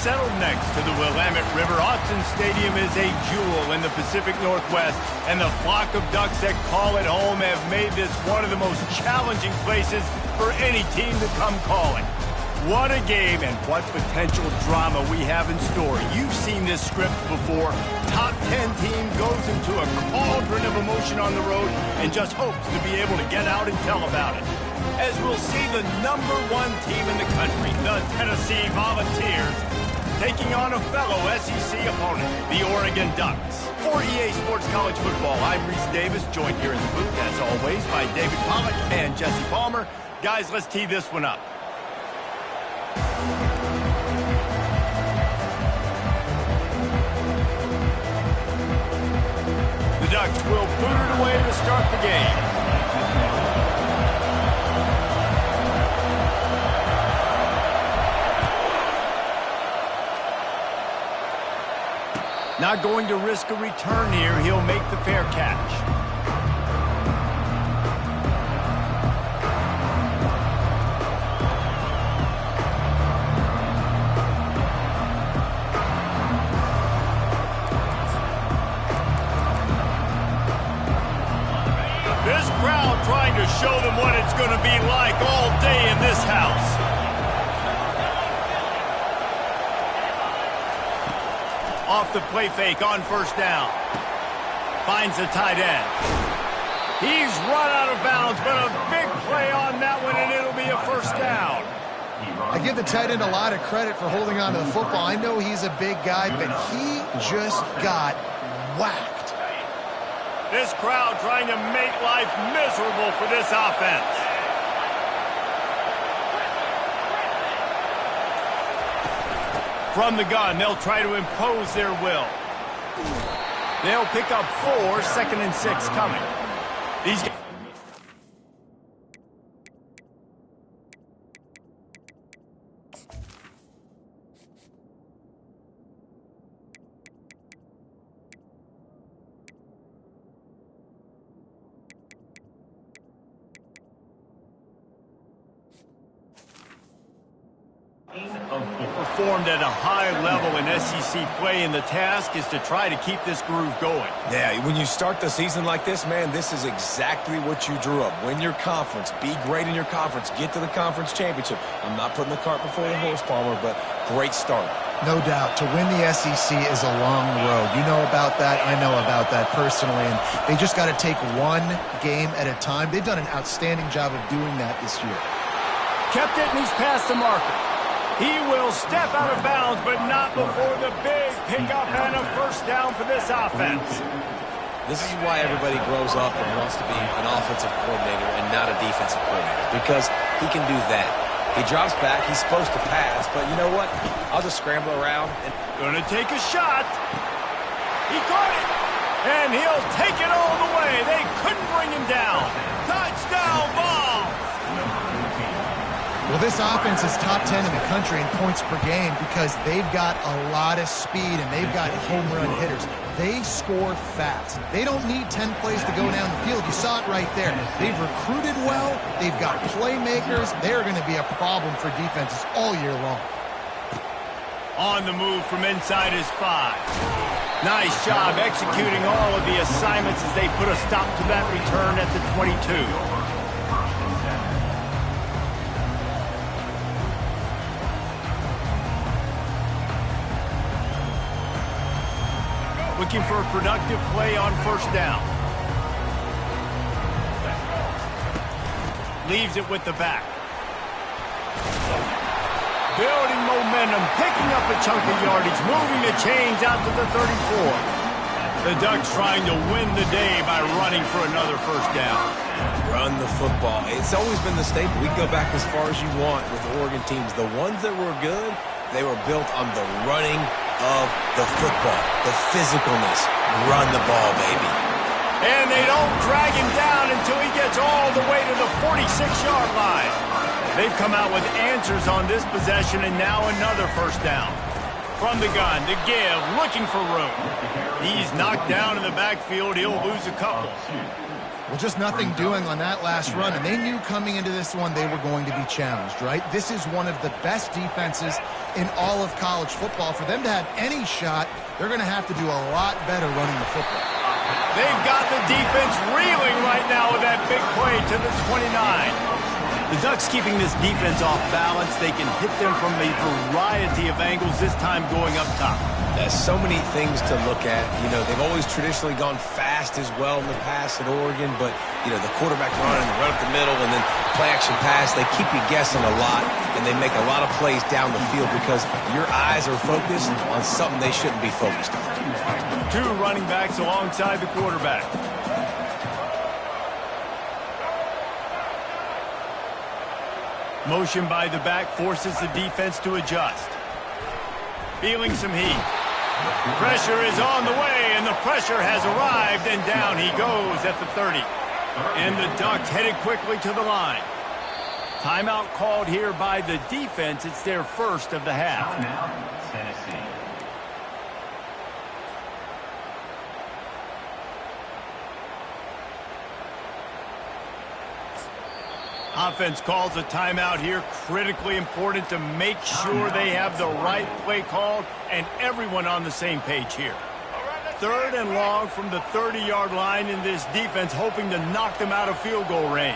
settled next to the Willamette River. Autzen Stadium is a jewel in the Pacific Northwest, and the flock of Ducks that call it home have made this one of the most challenging places for any team to come calling. What a game and what potential drama we have in store. You've seen this script before. Top 10 team goes into a cauldron of emotion on the road and just hopes to be able to get out and tell about it. As we'll see the #1 team in the country, the Tennessee Volunteers, taking on a fellow SEC opponent, the Oregon Ducks. For EA Sports College Football, I'm Reese Davis, joined here in the booth, as always, by David Pollack and Jesse Palmer. Guys, let's tee this one up. The Ducks will boot it away to start the game. Not going to risk a return here. He'll make the fair catch. This crowd trying to show them what it's going to be like all day in this house. Off the play fake on first down. Finds the tight end. He's run out of bounds, but a big play on that one, and it'll be a first down. I give the tight end a lot of credit for holding on to the football. I know he's a big guy, but he just got whacked. This crowd trying to make life miserable for this offense. From the gun, they'll try to impose their will. They'll pick up 4, 2nd and 6 coming. These guys. Performed at a high level in SEC play, and the task is to try to keep this groove going. Yeah, when you start the season like this, man, this is exactly what you drew up. Win your conference, be great in your conference, get to the conference championship. I'm not putting the cart before the horse, Palmer, but great start. No doubt. To win the SEC is a long road. You know about that. I know about that personally. And they just got to take one game at a time. They've done an outstanding job of doing that this year. Kept it, and he's past the marker. He will step out of bounds, but not before the big pickup and a first down for this offense. This is why everybody grows up and wants to be an offensive coordinator and not a defensive coordinator, because he can do that. He drops back, he's supposed to pass, but you know what? I'll just scramble around. Gonna take a shot. He caught it, and he'll take it all the way. They couldn't bring him down. Touchdown ball. Well, this offense is top 10 in the country in points per game because they've got a lot of speed and they've got home run hitters. They score fast. They don't need 10 plays to go down the field. You saw it right there. They've recruited well. They've got playmakers. They're going to be a problem for defenses all year long. On the move from inside his 5. Nice job executing all of the assignments as they put a stop to that return at the 22. Looking for a productive play on first down. Leaves it with the back. Building momentum, picking up a chunk of yardage, moving the chains out to the 34. The Ducks trying to win the day by running for another first down. Run the football. It's always been the staple. We can go back as far as you want with the Oregon teams. The ones that were good, they were built on the running of the football, the physicalness. Run the ball, baby. And they don't drag him down until he gets all the way to the 46-yard line. They've come out with answers on this possession, and now another first down. From the gun, to give, looking for room. He's knocked down in the backfield. He'll lose a couple. Well, just nothing doing on that last run, and they knew coming into this one they were going to be challenged, right? This is one of the best defenses in all of college football. For them to have any shot, they're going to have to do a lot better running the football. They've got the defense reeling right now with that big play to the 29. The Ducks keeping this defense off balance. They can hit them from a variety of angles, this time going up top. There's so many things to look at. You know, they've always traditionally gone fast as well in the past at Oregon, but, you know, the quarterback run and the run up the middle and then play-action pass, they keep you guessing a lot, and they make a lot of plays down the field because your eyes are focused on something they shouldn't be focused on. Two running backs alongside the quarterback. Motion by the back forces the defense to adjust. Feeling some heat. Pressure is on the way, and the pressure has arrived, and down he goes at the 30. And the Ducks headed quickly to the line. Timeout called here by the defense. It's their first of the half. Tennessee. Offense calls a timeout here. Critically important to make sure they have the right play called and everyone on the same page here. 3rd and long from the 30-yard line in this defense, hoping to knock them out of field goal range.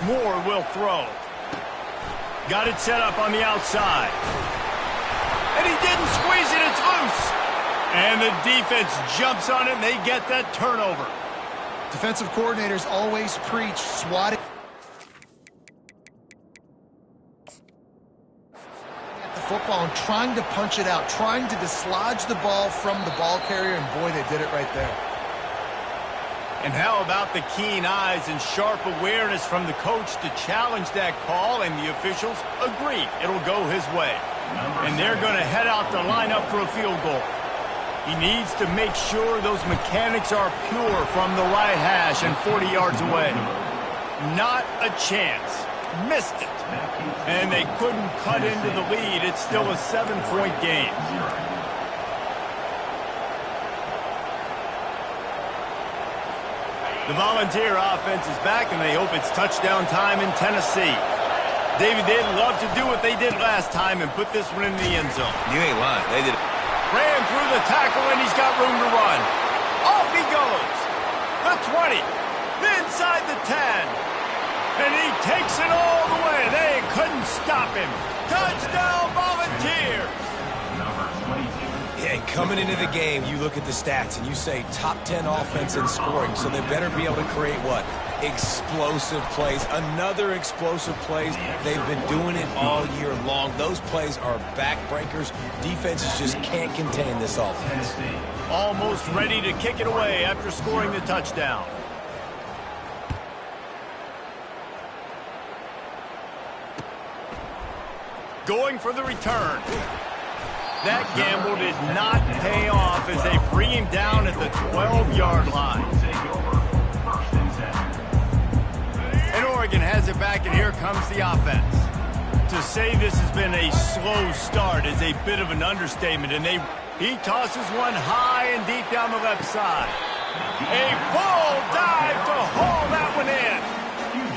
Moore will throw. Got it set up on the outside. And he didn't squeeze it, it's loose. And the defense jumps on it, and they get that turnover. Defensive coordinators always preach swatting at the football and trying to punch it out, trying to dislodge the ball from the ball carrier, and boy, they did it right there. And how about the keen eyes and sharp awareness from the coach to challenge that call, and the officials agree it'll go his way. And they're going to head out to line up for a field goal. He needs to make sure those mechanics are pure from the right hash and 40 yards away. Not a chance. Missed it. And they couldn't cut into the lead. It's still a 7-point game. The Volunteer offense is back, and they hope it's touchdown time in Tennessee. David, they'd love to do what they did last time and put this one in the end zone. You ain't lying. They did it. Ran through the tackle, and he's got room to run. Off he goes. The 20. Inside the 10. And he takes it all the way. They couldn't stop him. Touchdown, Volunteers. Yeah, and coming into the game, you look at the stats and you say top 10 offense in scoring, so they better be able to create what? Explosive plays. Another explosive plays. They've been doing it all year long. Those plays are backbreakers. Defenses just can't contain this offense. Almost ready to kick it away after scoring the touchdown. Going for the return. That gamble did not pay off as they bring him down at the 12-yard line. And Oregon has it back, and here comes the offense. To say this has been a slow start is a bit of an understatement, and he tosses one high and deep down the left side. A full dive to haul that one in.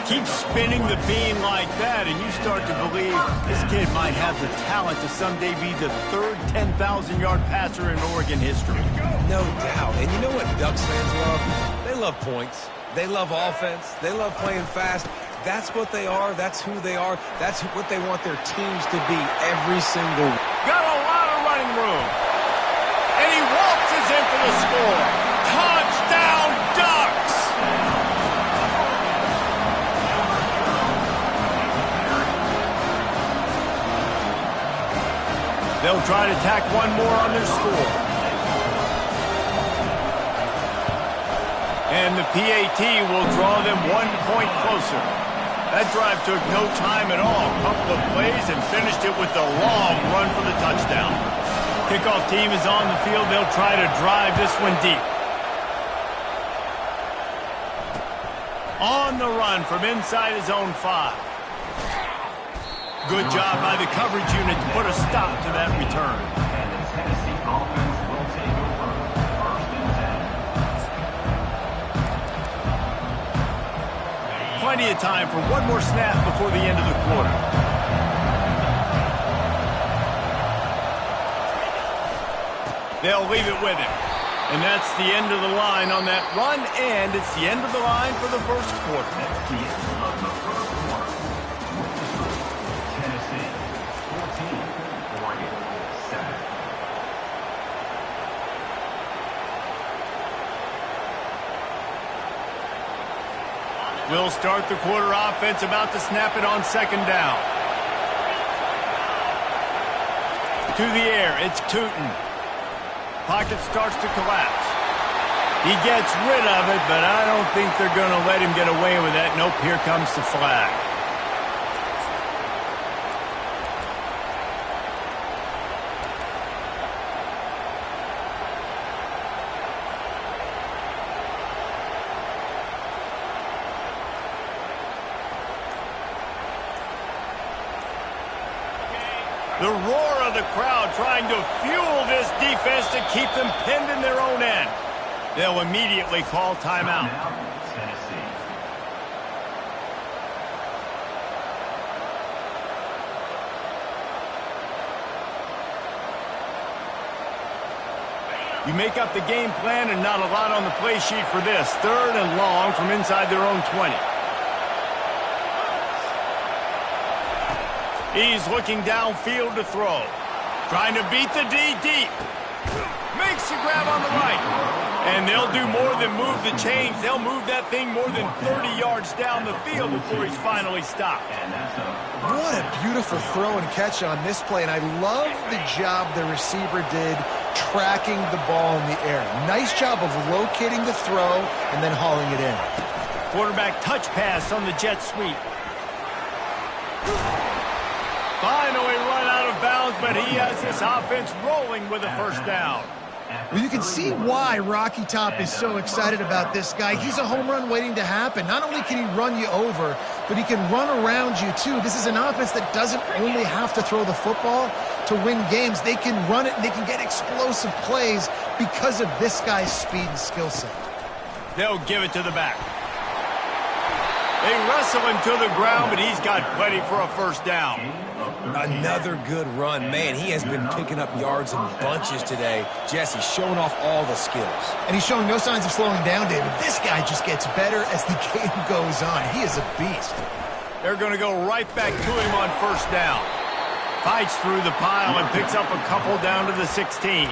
Keep spinning the bean like that, and you start to believe this kid might have the talent to someday be the 3rd 10,000-yard passer in Oregon history. No doubt. And you know what Ducks fans love? They love points. They love offense. They love playing fast. That's what they are. That's who they are. That's what they want their teams to be every single week. Got a lot of running room. And he waltzes in for the score. Touchdown, Ducks! They'll try to tack one more on their score. And the PAT will draw them 1 point closer. That drive took no time at all. A couple of plays and finished it with a long run for the touchdown. Kickoff team is on the field. They'll try to drive this one deep. On the run from inside his own 5. Good job by the coverage unit to put a stop to that return. Plenty of time for one more snap before the end of the quarter. They'll leave it with him. And that's the end of the line on that run, and it's the end of the line for the first quarter. That's the end of the first quarter. Tennessee, 14, Oregon, 7. We'll start the quarter offense, about to snap it on second down. To the air, it's Tootin. Pocket starts to collapse. He gets rid of it, but I don't think they're going to let him get away with that. Nope, here comes the flag. The roar of the crowd trying to fuel this defense to keep them pinned in their own end. They'll immediately call timeout. Tennessee. You make up the game plan and not a lot on the play sheet for this. 3rd and long from inside their own 20. He's looking downfield to throw. Trying to beat the D deep. Makes the grab on the right. And they'll do more than move the chains. They'll move that thing more than 30 yards down the field before he's finally stopped. What a beautiful throw and catch on this play. And I love the job the receiver did tracking the ball in the air. Nice job of locating the throw and then hauling it in. Quarterback touch pass on the jet sweep. Finally run out of bounds, but he has this offense rolling with a first down. Well, you can see why Rocky Top is so excited about this guy. He's a home run waiting to happen. Not only can he run you over, but he can run around you too. This is an offense that doesn't only have to throw the football to win games. They can run it and they can get explosive plays because of this guy's speed and skill set. They'll give it to the back. They wrestle him to the ground, but he's got plenty for a first down. Another good run. Man, he has been picking up yards in bunches today. Jesse showing off all the skills. And he's showing no signs of slowing down, David. This guy just gets better as the game goes on. He is a beast. They're going to go right back to him on first down. Fights through the pile and picks up a couple down to the 16.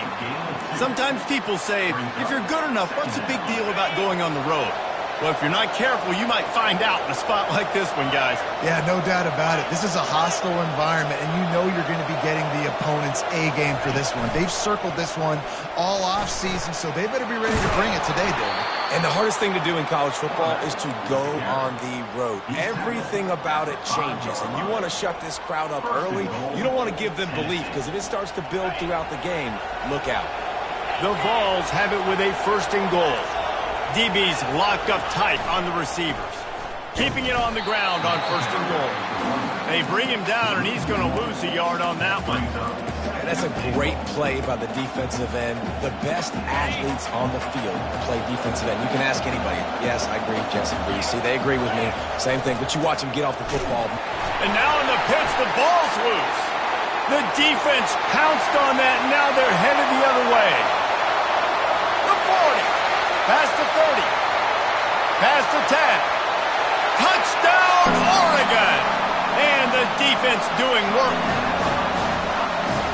Sometimes people say, if you're good enough, what's the big deal about going on the road? Well, if you're not careful, you might find out in a spot like this one, guys. Yeah, no doubt about it. This is a hostile environment, and you know you're going to be getting the opponent's A-game for this one. They've circled this one all off-season, so they better be ready to bring it today, David. And the hardest thing to do in college football is to go on the road. Everything about it changes, and you want to shut this crowd up early. You don't want to give them belief, because if it starts to build throughout the game, look out. The Vols have it with a 1st and goal. DB's locked up tight on the receivers. Keeping it on the ground on 1st and goal. They bring him down, and he's going to lose a yard on that one. And that's a great play by the defensive end. The best athletes on the field play defensive end. You can ask anybody. Yes, I agree, Jesse. You see, they agree with me. Same thing, but you watch him get off the football. And now in the pitch, the ball's loose. The defense pounced on that, and now they're headed the other way. The 40. Past the 30. Past the 10. Touchdown, Oregon! And the defense doing work.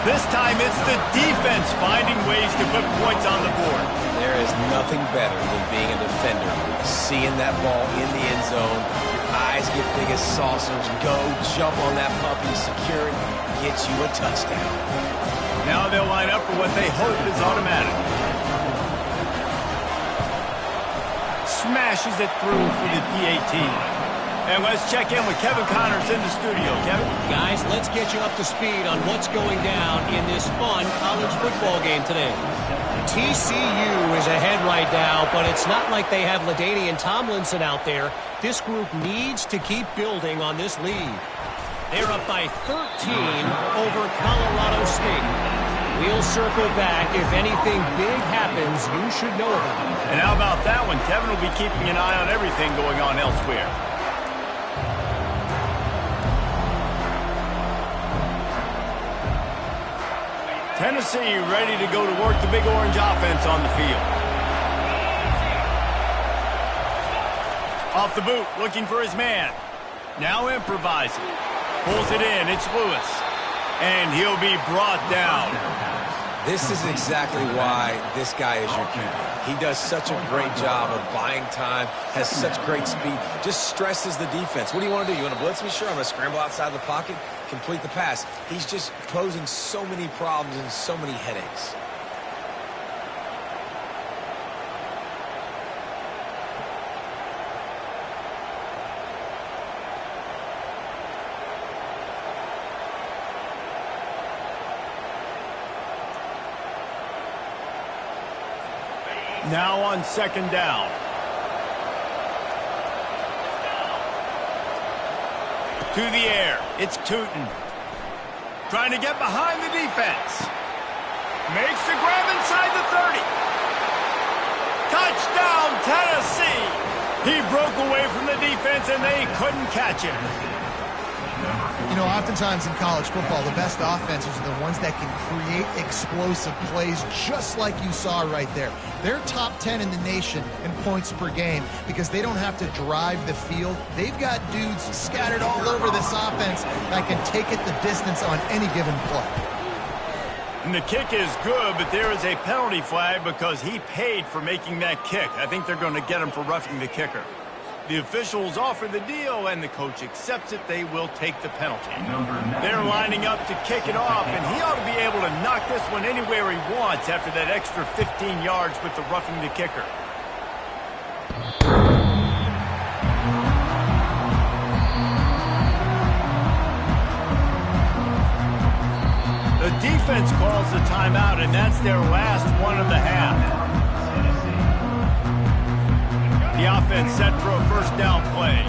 This time it's the defense finding ways to put points on the board. There is nothing better than being a defender. Seeing that ball in the end zone, your eyes get big as saucers. Go, jump on that puppy, secure it, get you a touchdown. Now they'll line up for what they hope is automatic. Smashes it through for the P18. And let's check in with Kevin Connors in the studio. Kevin? Guys, let's get you up to speed on what's going down in this fun college football game today. TCU is ahead right now, but it's not like they have LaDainian Tomlinson out there. This group needs to keep building on this lead. They're up by 13 over Colorado State. We'll circle back. If anything big happens, you should know about it. And how about that one? Kevin will be keeping an eye on everything going on elsewhere. Tennessee ready to go to work the Big Orange offense on the field. Off the boot, looking for his man. Now improvising. Pulls it in. It's Lewis. And he'll be brought down. This is exactly why this guy is your QB. He does such a great job of buying time, has such great speed, just stresses the defense. What do you want to do? You want to blitz me? Sure, I'm going to scramble outside the pocket, complete the pass. He's just posing so many problems and so many headaches. Now on second down. To the air. It's Tootin. Trying to get behind the defense. Makes the grab inside the 30. Touchdown, Tennessee. He broke away from the defense and they couldn't catch him. You know, oftentimes in college football, the best offenses are the ones that can create explosive plays just like you saw right there. They're top 10 in the nation in points per game because they don't have to drive the field. They've got dudes scattered all over this offense that can take it the distance on any given play. And the kick is good, but there is a penalty flag because he paid for making that kick. I think they're going to get him for roughing the kicker. The officials offer the deal, and the coach accepts it. They will take the penalty. They're lining up to kick it off, and he ought to be able to knock this one anywhere he wants after that extra 15 yards with the roughing the kicker. The defense calls the timeout, and that's their last one of the half. The offense set for a first down play.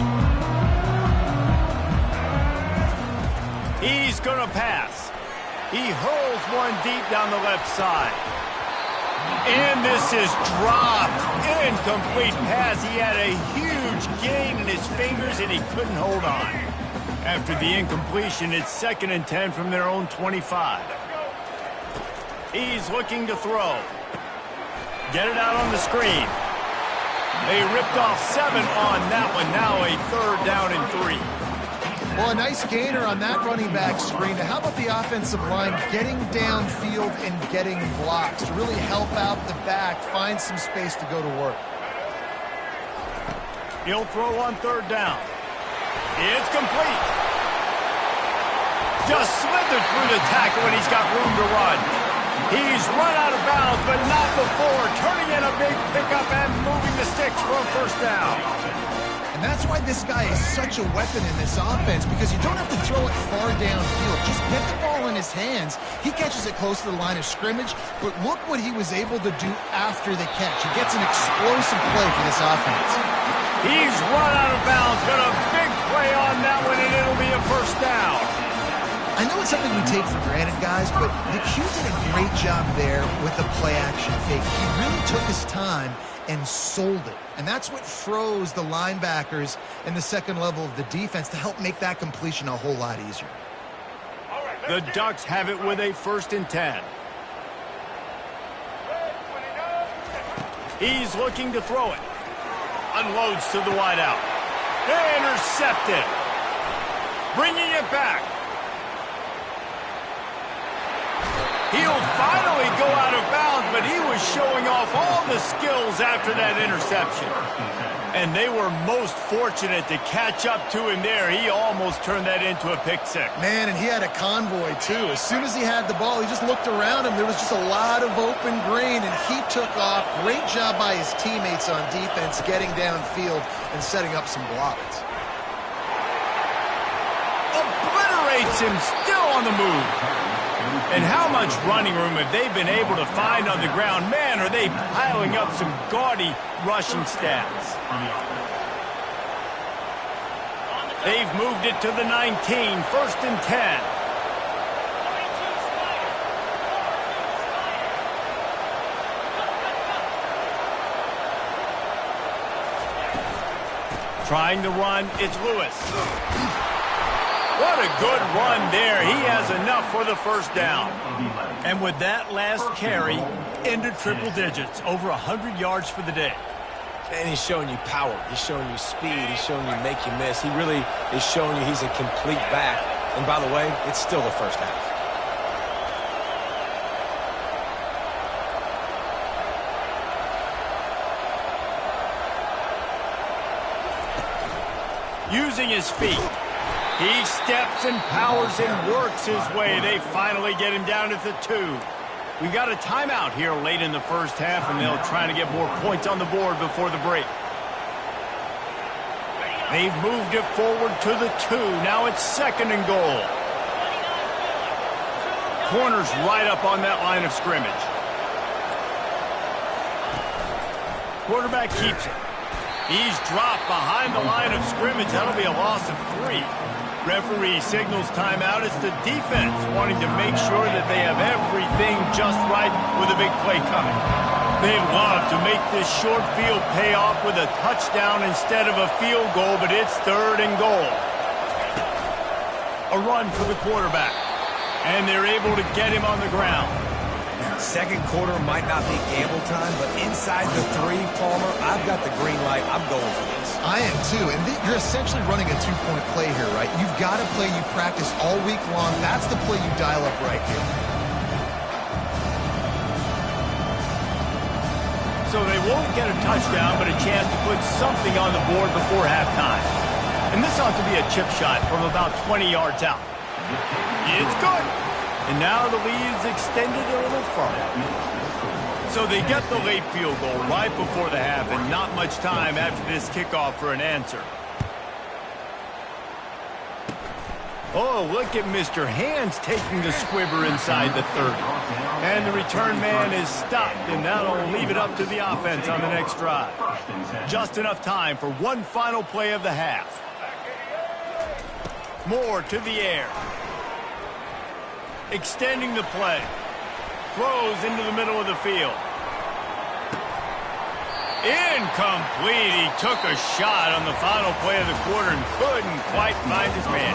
He's going to pass. He hurls one deep down the left side. And this is dropped. Incomplete pass. He had a huge gain in his fingers, and he couldn't hold on. After the incompletion, it's 2nd and 10 from their own 25. He's looking to throw. Get it out on the screen. They ripped off 7 on that one. Now a 3rd down and 3. Well, a nice gainer on that running back screen. Now, how about the offensive line getting downfield and getting blocks to really help out the back, find some space to go to work? He'll throw on 3rd down. It's complete. Just slithered through the tackle and he's got room to run. He's run out of bounds, but not before turning in a big pickup and moving the sticks for a first down. And that's why this guy is such a weapon in this offense, because you don't have to throw it far downfield. Just get the ball in his hands. He catches it close to the line of scrimmage, but look what he was able to do after the catch. He gets an explosive play for this offense. He's run out of bounds, but a big play on that one, and it'll be a first down. I know it's something we take for granted, guys, but the Q did a great job there with the play-action fake. He really took his time and sold it. And that's what froze the linebackers in the second level of the defense to help make that completion a whole lot easier. The Ducks have it with a 1st and 10. He's looking to throw it. Unloads to the wideout. Intercepted. Bringing it back. He'll finally go out of bounds, but he was showing off all the skills after that interception. And they were most fortunate to catch up to him there. He almost turned that into a pick six. Man, and he had a convoy, too. As soon as he had the ball, he just looked around him. There was just a lot of open green, and he took off. Great job by his teammates on defense, getting downfield and setting up some blocks. Obliterates him, still on the move. And how much running room have they been able to find on the ground? Man, are they piling up some gaudy rushing stats. They've moved it to the 19, 1st and 10. Trying to run, it's Lewis. What a good run there. He has enough for the first down. And with that last carry, into triple digits, over 100 yards for the day. And he's showing you power. He's showing you speed. He's showing you make you miss. He really is showing you he's a complete back. And by the way, it's still the first half. Using his feet. He steps and powers and works his way. They finally get him down at the 2. We got a timeout here late in the first half, and they'll try to get more points on the board before the break. They've moved it forward to the 2. Now it's 2nd and goal. Corner's right up on that line of scrimmage. Quarterback keeps it. He's dropped behind the line of scrimmage. That'll be a loss of 3. Referee signals timeout. It's the defense wanting to make sure that they have everything just right with a big play coming. They'd love to make this short field pay off with a touchdown instead of a field goal, but it's 3rd and goal. A run for the quarterback. And they're able to get him on the ground. Second quarter might not be gamble time, but inside the 3, Palmer, I've got the green light. I'm going for this. I am too, and you're essentially running a 2-point play here, right? You've got a play you practice all week long. That's the play you dial up right here. So they won't get a touchdown, but a chance to put something on the board before halftime. And this ought to be a chip shot from about 20 yards out. It's good. And now the lead is extended a little further. So they get the late field goal right before the half, and not much time after this kickoff for an answer. Oh, look at Mr. Hands taking the squibber inside the 30. And the return man is stopped, and that'll leave it up to the offense on the next drive. Just enough time for one final play of the half. Moore to the air. Extending the play. Throws into the middle of the field. Incomplete. He took a shot on the final play of the quarter and couldn't quite find his man.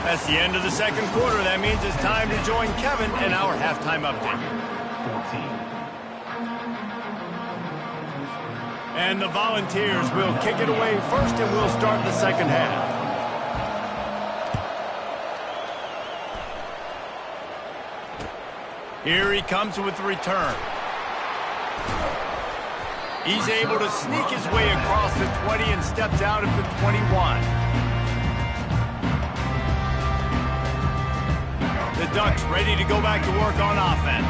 That's the end of the second quarter. That means it's time to join Kevin in our halftime update. 14. And the Volunteers will kick it away first, and we'll start the second half. Here he comes with the return. He's able to sneak his way across the 20 and steps out at the 21. The Ducks ready to go back to work on offense.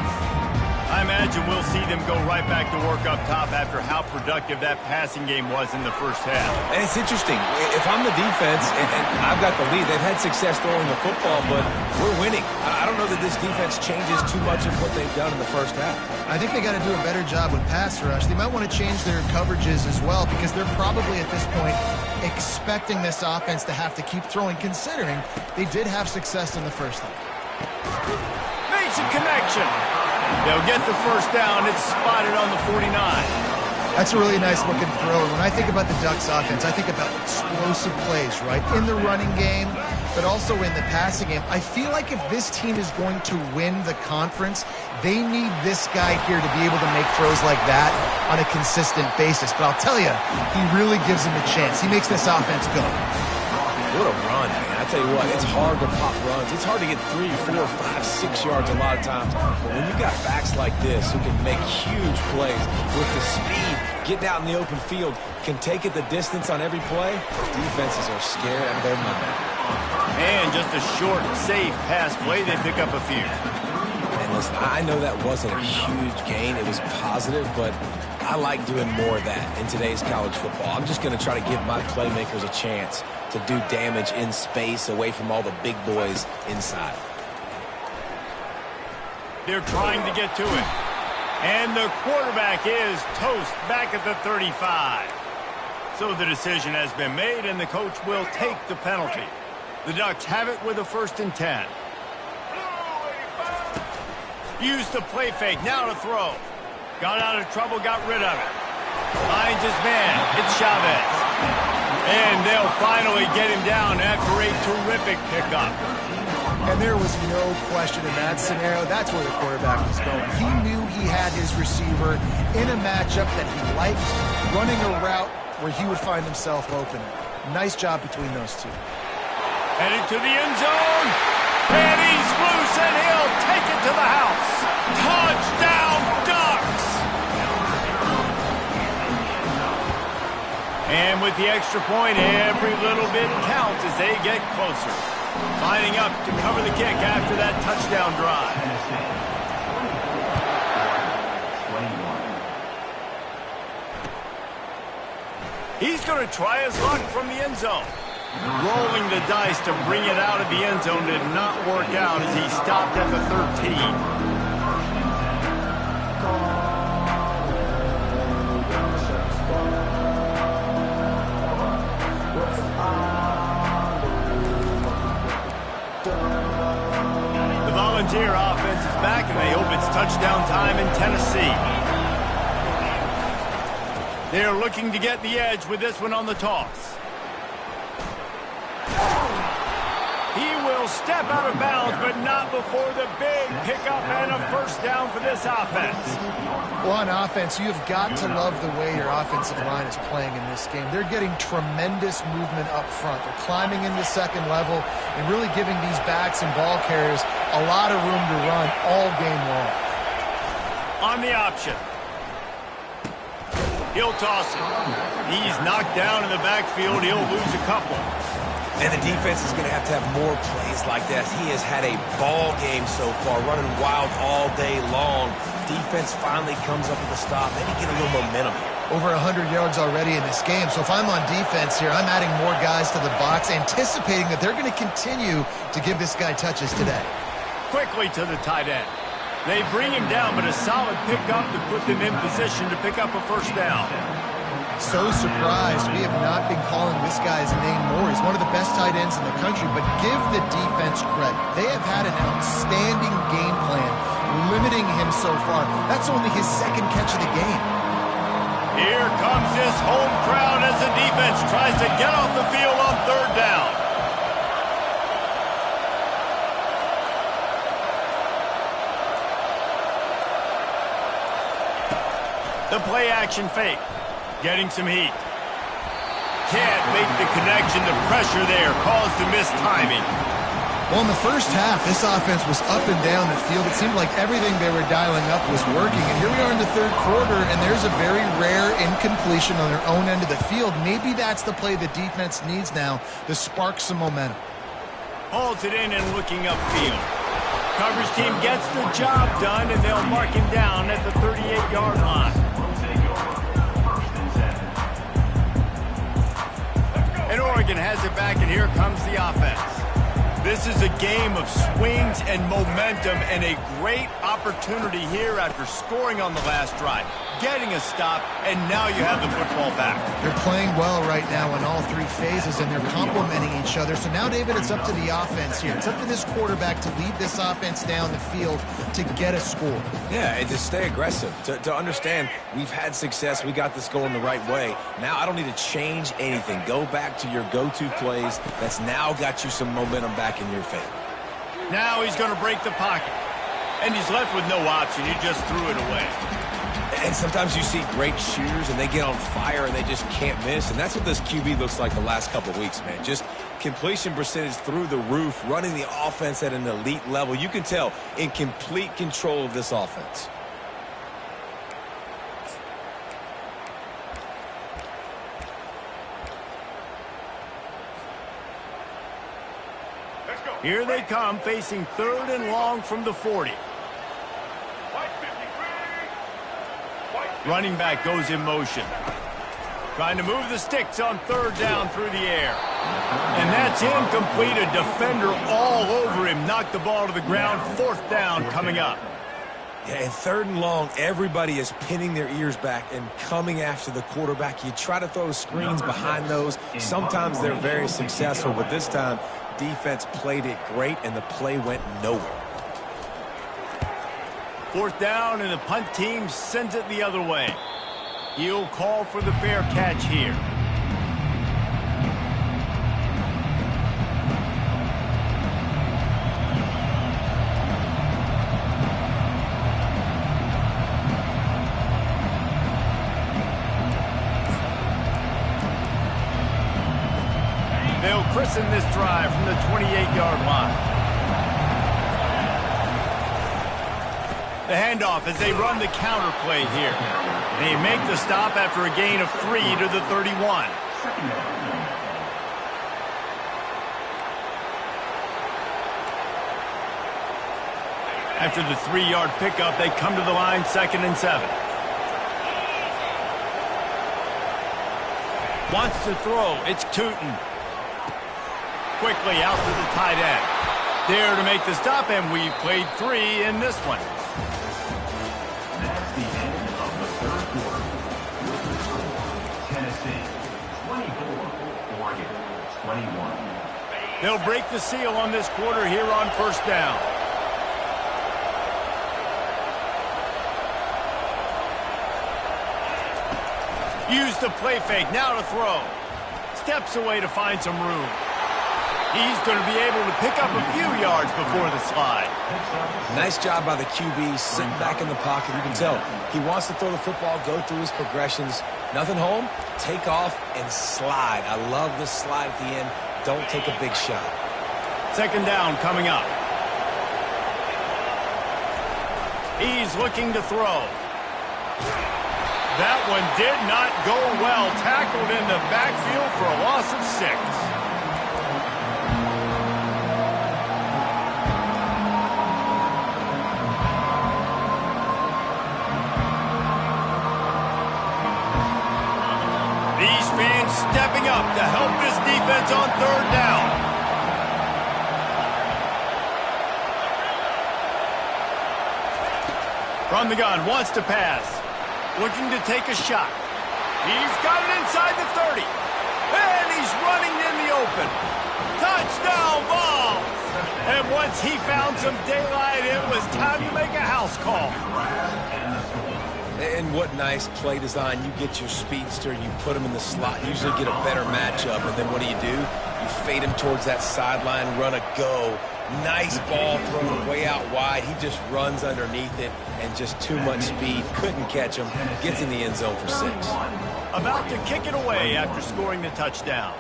I imagine we'll see them go right back to work up top after how productive that passing game was in the first half. And it's interesting. If I'm the defense and I've got the lead, they've had success throwing the football, but we're winning. I don't know that this defense changes too much of what they've done in the first half. I think they got to do a better job with pass rush. They might want to change their coverages as well, because they're probably at this point expecting this offense to have to keep throwing, considering they did have success in the first half. Makes a connection. They'll get the first down. It's spotted on the 49. That's a really nice looking throw. And when I think about the Ducks offense, I think about explosive plays, right? In the running game, but also in the passing game. I feel like if this team is going to win the conference, they need this guy here to be able to make throws like that on a consistent basis. But I'll tell you, he really gives them a chance. He makes this offense go. What a run, man. I tell you what, it's hard to pop runs. It's hard to get 3, 4, 5, 6 yards a lot of times. But when you got backs like this who can make huge plays with the speed, getting out in the open field, can take it the distance on every play, defenses are scared out of their mind. And just a short, safe pass play, they pick up a few. And listen, I know that wasn't a huge gain. It was positive, but I like doing more of that in today's college football. I'm just going to try to give my playmakers a chance to do damage in space away from all the big boys inside. They're trying to get to it. And the quarterback is toast back at the 35. So the decision has been made, and the coach will take the penalty. The Ducks have it with a 1st and 10. Used the play fake, now to throw. Got out of trouble, got rid of it. Finds his man, it's Chavez. And they'll finally get him down after a terrific pickup. And there was no question in that scenario. That's where the quarterback was going. He knew he had his receiver in a matchup that he liked, running a route where he would find himself open. Nice job between those two. Headed to the end zone. And he's loose, and he'll take it to the house. Touchdown, Ducks! And with the extra point, every little bit counts as they get closer. Lining up to cover the kick after that touchdown drive. He's going to try his luck from the end zone. Rolling the dice to bring it out of the end zone did not work out as he stopped at the 13. Volunteer offense is back, and they hope it's touchdown time in Tennessee. They're looking to get the edge with this one on the toss. He will step out of bounds, but not before the big pickup and a 1st down for this offense. Well, on offense, you've got to love the way your offensive line is playing in this game. They're getting tremendous movement up front. They're climbing into second level and really giving these backs and ball carriers a lot of room to run all game long. On the option. He'll toss it. He's knocked down in the backfield. He'll lose a couple. And the defense is going to have more plays like that. He has had a ball game so far, running wild all day long. Defense finally comes up with a stop. Then you get a little momentum. Over 100 yards already in this game. So if I'm on defense here, I'm adding more guys to the box, anticipating that they're going to continue to give this guy touches today. Quickly to the tight end. They bring him down, but a solid pickup to put them in position to pick up a 1st down. So surprised we have not been calling this guy's name more. He's one of the best tight ends in the country, but give the defense credit. They have had an outstanding game plan, limiting him so far. That's only his 2nd catch of the game. Here comes this home crowd as the defense tries to get off the field on 3rd down. The play action fake. Getting some heat. Can't make the connection. The pressure there caused the missed timing. Well, in the first half, this offense was up and down the field. It seemed like everything they were dialing up was working. And here we are in the 3rd quarter, and there's a very rare incompletion on their own end of the field. Maybe that's the play the defense needs now to spark some momentum. Hauls it in and looking upfield. Coverage team gets the job done, and they'll mark him down at the 38-yard line. And Oregon has it back, and here comes the offense. This is a game of swings and momentum, and a great opportunity here after scoring on the last drive, getting a stop, and now you have the football back. They're playing well right now in all 3 phases, and they're complementing each other. So now, David, it's up to the offense here. It's up to this quarterback to lead this offense down the field to get a score. Yeah, and to stay aggressive, to understand we've had success, we got this going the right way. Now I don't need to change anything. Go back to your go-to plays. That's now got you some momentum back in your favor. Now he's going to break the pocket. And he's left with no option. He just threw it away. And sometimes you see great shooters and they get on fire and they just can't miss. And that's what this QB looks like the last couple of weeks, man. Just completion percentage through the roof, running the offense at an elite level. You can tell in complete control of this offense. Here they come, facing 3rd and long from the 40. Running back goes in motion. Trying to move the sticks on 3rd down through the air. And that's incomplete. A defender all over him. Knocked the ball to the ground. 4th down coming up. Yeah, and 3rd and long, everybody is pinning their ears back and coming after the quarterback. You try to throw screens behind those. Sometimes they're very successful, but this time, defense played it great, and the play went nowhere. 4th down, and the punt team sends it the other way. He'll call for the fair catch here. They'll christen this drive from the 28-yard line. The handoff as they run the counter play here. They make the stop after a gain of 3 to the 31. After the 3-yard pickup, they come to the line 2nd and 7. Wants to throw. It's Tootin. Quickly out to the tight end. There to make the stop, and we've played 3 in this one. That's the end of the 3rd quarter. With the score, Tennessee 24, Oregon 21. They'll break the seal on this quarter here on 1st down. Use the play fake, now to throw. Steps away to find some room. He's going to be able to pick up a few yards before the slide. Nice job by the QB, sitting back in the pocket. You can tell he wants to throw the football, go through his progressions. Nothing home, take off, and slide. I love the slide at the end. Don't take a big shot. 2nd down coming up. He's looking to throw. That one did not go well. Tackled in the backfield for a loss of 6. These fans stepping up to help this defense on 3rd down. From the gun, wants to pass. Looking to take a shot. He's got it inside the 30. And he's running in the open. Touchdown ball. And once he found some daylight, it was time to make a house call. And what nice play design. You get your speedster, you put him in the slot, usually get a better matchup, and then what do? You fade him towards that sideline, run a go. Nice ball thrown way out wide. He just runs underneath it, and just too much speed. Couldn't catch him. Gets in the end zone for 6. About to kick it away after scoring the touchdown.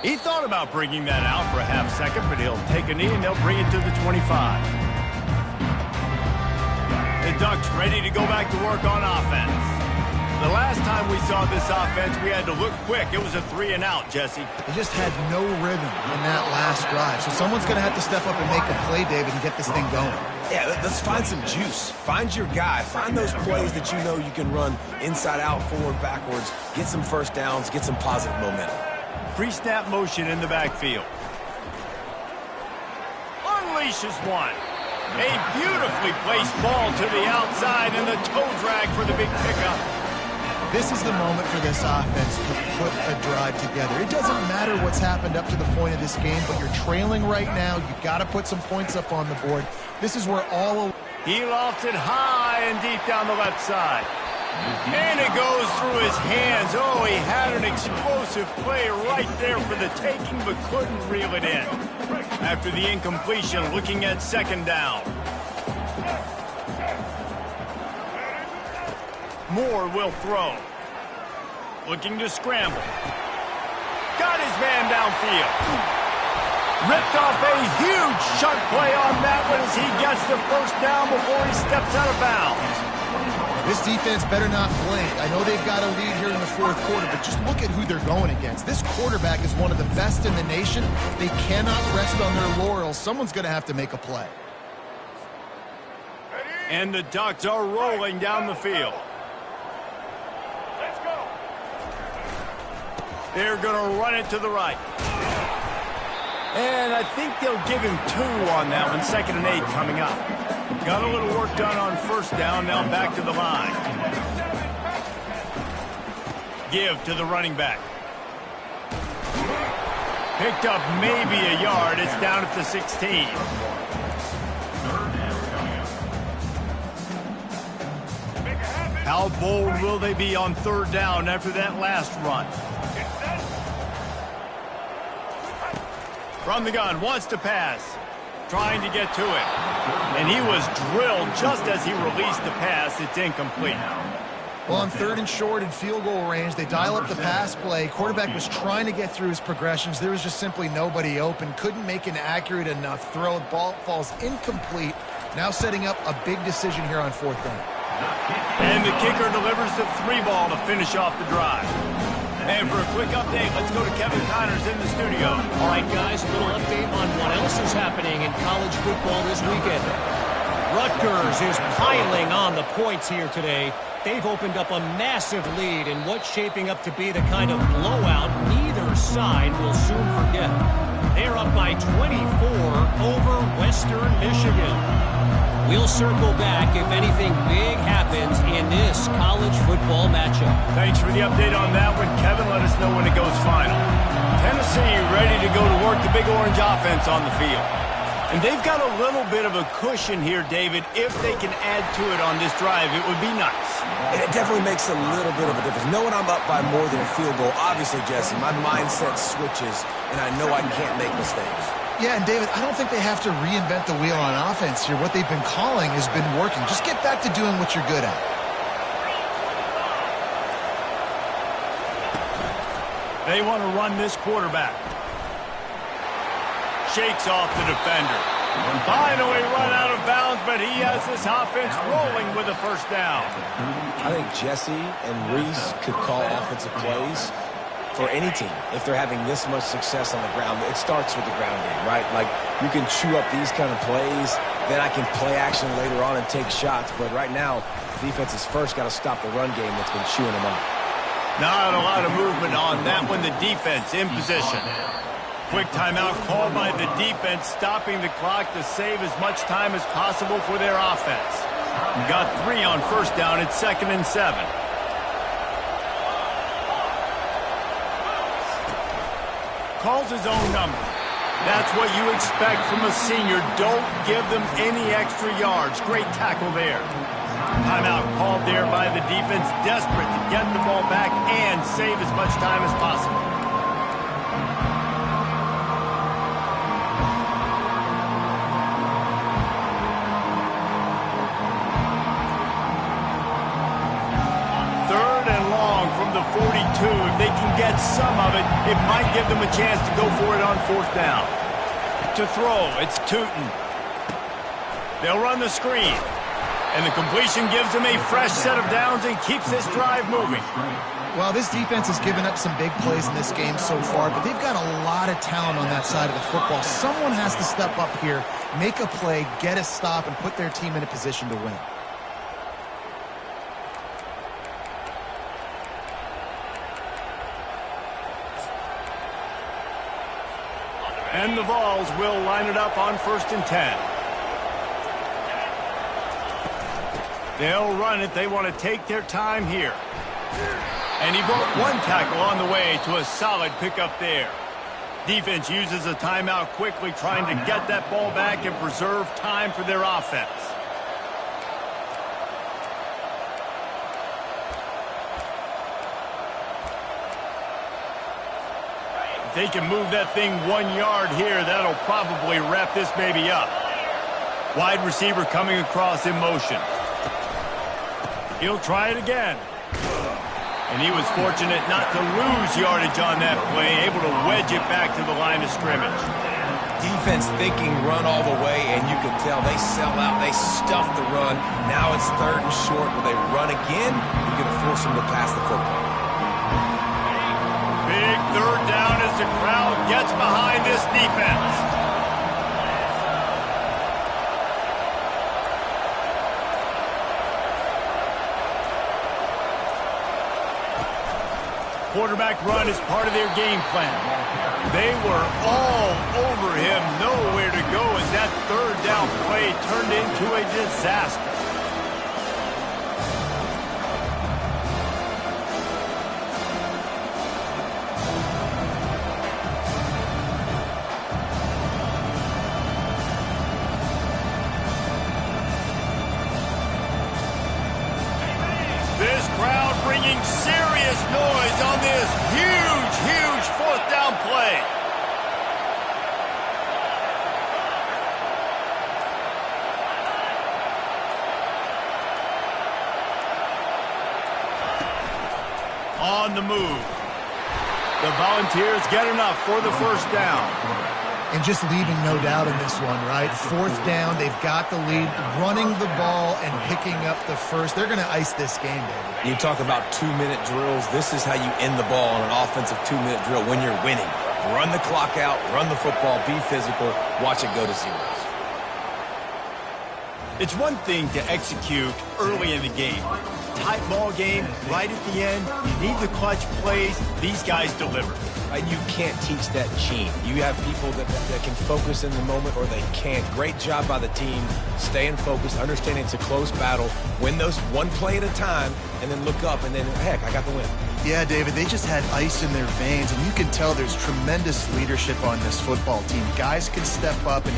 He thought about bringing that out for a half second, but he'll take a knee and they'll bring it to the 25. The Ducks ready to go back to work on offense. The last time we saw this offense, we had to look quick. It was a 3-and-out, Jesse. They just had no rhythm in that last drive. So someone's going to have to step up and make a play, David, and get this thing going. Yeah, let's find some juice. Find your guy. Find those plays that you know you can run inside out, forward, backwards. Get some 1st downs. Get some positive momentum. Pre-snap motion in the backfield. Unleashes one. A beautifully placed ball to the outside and the toe drag for the big pickup. This is the moment for this offense to put a drive together. It doesn't matter what's happened up to the point of this game, but you're trailing right now. You've got to put some points up on the board. This is where all... He lofted high and deep down the left side. And it goes through his hands. Oh, he had an explosive play right there for the taking, but couldn't reel it in. After the incompletion, looking at 2nd down. Moore will throw. Looking to scramble. Got his man downfield. Ripped off a huge chunk play on that one as he gets the 1st down before he steps out of bounds. This defense better not blink. I know they've got a lead here in the 4th quarter, but just look at who they're going against. This quarterback is one of the best in the nation. They cannot rest on their laurels. Someone's going to have to make a play. And the Ducks are rolling down the field. They're going to run it to the right. And I think they'll give him 2 on that one. 2nd and 8 coming up. Got a little work done on 1st down. Now back to the line. Give to the running back. Picked up maybe a yard. It's down at the 16. How bold will they be on 3rd down after that last run? From the gun, wants to pass. Trying to get to it. And he was drilled just as he released the pass. It's incomplete. Well, on 3rd and short in field goal range, they dial up the pass play. Quarterback was trying to get through his progressions. There was just simply nobody open. Couldn't make an accurate enough throw. The ball falls incomplete. Now setting up a big decision here on 4th down. And the kicker delivers the 3-ball to finish off the drive. And for a quick update, let's go to Kevin Connors in the studio. All right, guys, a little update on what else is happening in college football this weekend. Rutgers is piling on the points here today. They've opened up a massive lead in what's shaping up to be the kind of blowout neither side will soon forget. They're up by 24 over Western Michigan. We'll circle back if anything big happens in this college football matchup. Thanks for the update on that one, Kevin. Let us know when it goes final. Tennessee ready to go to work the Big Orange offense on the field. And they've got a little bit of a cushion here, David. If they can add to it on this drive, it would be nice. It definitely makes a little bit of a difference. Knowing I'm up by more than a field goal, obviously, Jesse, my mindset switches, and I know I can't make mistakes. Yeah, and David, I don't think they have to reinvent the wheel on offense here. What they've been calling has been working. Just get back to doing what you're good at. They want to run this quarterback. Shakes off the defender. Finally run out of bounds, but he has this offense rolling with a 1st down. I think Jesse and Reese could call offensive plays for any team if they're having this much success on the ground. It starts with the ground game, right? Like, you can chew up these kind of plays, then I can play action later on and take shots. But right now, defense has first got to stop the run game that's been chewing them up. Not a lot of movement on that one. The defense in position. Quick timeout called by the defense, stopping the clock to save as much time as possible for their offense. We got 3 on 1st down. It's 2nd and 7. Calls his own number. That's what you expect from a senior. Don't give them any extra yards. Great tackle there. Timeout called there by the defense, desperate to get the ball back and save as much time as possible. The 42, if they can get some of it, it might give them a chance to go for it on 4th down. To throw, it's Tootin. They'll run the screen. And the completion gives them a fresh set of downs and keeps this drive moving. Well, this defense has given up some big plays in this game so far, but they've got a lot of talent on that side of the football. Someone has to step up here, make a play, get a stop, and put their team in a position to win. And the Vols will line it up on 1st and 10. They'll run it. They want to take their time here. And he broke 1 tackle on the way to a solid pickup there. Defense uses a timeout quickly, trying to get that ball back and preserve time for their offense. If they can move that thing 1 yard here, that'll probably wrap this baby up. Wide receiver coming across in motion. He'll try it again. And he was fortunate not to lose yardage on that play, able to wedge it back to the line of scrimmage. Defense thinking run all the way, and you can tell they sell out. They stuff the run. Now it's 3rd and short. Will they run again? You're going to force them to pass the football. Big 3rd down as the crowd gets behind this defense. quarterback run is part of their game plan. They were all over him, nowhere to go as that third down play turned into a disaster. This crowd bringing serious noise on this huge fourth down play. On the move. The Volunteers get enough for the first down. And just leaving no doubt in this one, right? Fourth down, they've got the lead, running the ball and picking up the first. They're going to ice this game, David. You talk about 2-minute drills. This is how you end the ball on an offensive 2-minute drill when you're winning. Run the clock out, run the football, be physical, watch it go to zeros. It's one thing to execute early in the game. Tight ball game, right at the end, you need the clutch plays. These guys deliver. You can't teach that gene. You have people that can focus in the moment or they can't. Great job by the team, staying focused, understanding it's a close battle, win those one play at a time, and then look up, and then, heck, I got the win. Yeah, David, they just had ice in their veins, and you can tell there's tremendous leadership on this football team. Guys can step up and